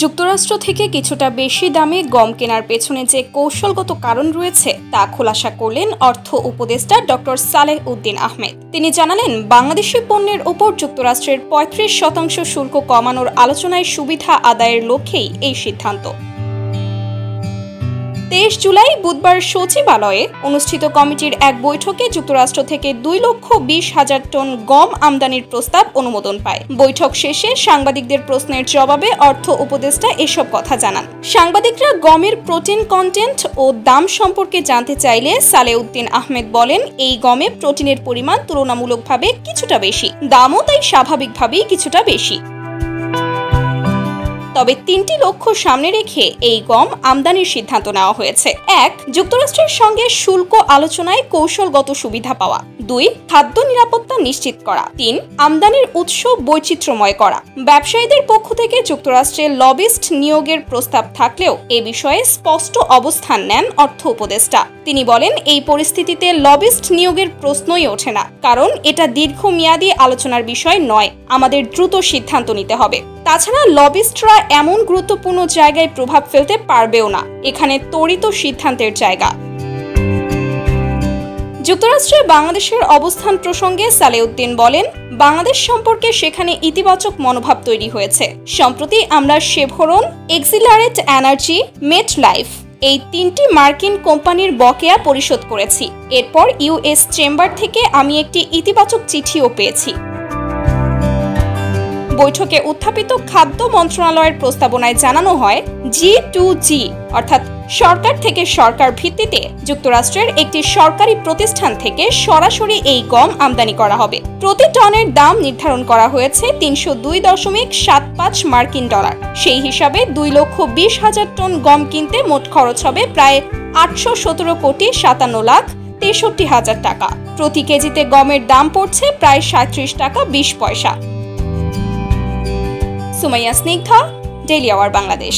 যুক্তরাষ্ট্র থেকে কিছুটা বেশি দামে গম কেনার পেছনে যে কৌশলগত কারণ রয়েছে তা খোলাসা করলেন অর্থ উপদেষ্টা ডক্টর সালেহ উদ্দিন আহমেদ। তিনি জানালেন, বাংলাদেশি পণ্যের ওপর যুক্তরাষ্ট্রের ৩৫% শুল্ক কমানোর আলোচনায় সুবিধা আদায়ের লক্ষ্যেই এই সিদ্ধান্ত। ২৩ জুলাই বুধবার সচিবালয়ে অনুষ্ঠিত কমিটির এক বৈঠকে যুক্তরাষ্ট্র থেকে ২,২০,০০০ টন গম আমদানির প্রস্তাব অনুমোদন পায়। বৈঠক শেষে সাংবাদিকদের প্রশ্নের জবাবে অর্থ উপদেষ্টা এসব কথা জানান। সাংবাদিকরা গমের প্রোটিন কন্টেন্ট ও দাম সম্পর্কে জানতে চাইলে সালেহ উদ্দিন আহমেদ বলেন, এই গমে প্রোটিনের পরিমাণ তুলনামূলকভাবে কিছুটা বেশি, দামও তাই স্বাভাবিকভাবেই কিছুটা বেশি। তবে ৩টি লক্ষ্য সামনে রেখে এই গম আমদানির সিদ্ধান্ত নেওয়া হয়েছে। ১. যুক্তরাষ্ট্রের সঙ্গে শুল্ক আলোচনায় কৌশলগত সুবিধা পাওয়া। ২. খাদ্য নিরাপত্তা নিশ্চিত করা। ৩. আমদানির উৎস বৈচিত্র্যময় করা। ব্যবসায়ীদের পক্ষ থেকে যুক্তরাষ্ট্রে লবিস্ট নিয়োগের প্রস্তাব থাকলেও এ বিষয়ে স্পষ্ট অবস্থান নেন অর্থ উপদেষ্টা। তিনি বলেন, এই পরিস্থিতিতে লবিস্ট নিয়োগের প্রশ্নই ওঠে না, কারণ এটা দীর্ঘমেয়াদী আলোচনার বিষয় নয়, আমাদের দ্রুত সিদ্ধান্ত নিতে হবে। তাছাড়া লবিস্টরা এমন গুরুত্বপূর্ণ জায়গায় প্রভাব ফেলতে পারবেও না, এখানে ত্বরিত সিদ্ধান্তের জায়গা। যুক্তরাষ্ট্রে বাংলাদেশের অবস্থান প্রসঙ্গে সালেহ উদ্দিন বলেন, বাংলাদেশ সম্পর্কে সেখানে ইতিবাচক মনোভাব তৈরি হয়েছে। সম্প্রতি আমরা শেভরন, এক্সিলারেট এনার্জি, মেটলাইফ এই ৩টি মার্কিন কোম্পানির বকেয়া পরিশোধ করেছি। এরপর ইউএস চেম্বার থেকে আমি একটি ইতিবাচক চিঠিও পেয়েছি। বৈঠকে উত্থাপিত খাদ্য মন্ত্রণালয়ের প্রস্তাবনায় জানানো হয়, G2G অর্থাৎ সরকার থেকে সরকার ভিত্তিতে যুক্তরাষ্ট্রের একটি সরকারি প্রতিষ্ঠান থেকে সরাসরি এই গম আমদানি করা হবে। প্রতি টনের দাম নির্ধারণ করা হয়েছে ৩০২.৭৫ মার্কিন ডলার। সেই হিসাবে ২,২০,০০০ টন গম কিনতে মোট খরচ হবে প্রায় ৮১৭,৫৭,৬৩,০০০ টাকা। প্রতি কেজিতে গমের দাম পড়ছে প্রায় ৩৭ টাকা ২০ পয়সা। Sumaiya Snigdha, daily our Bangladesh.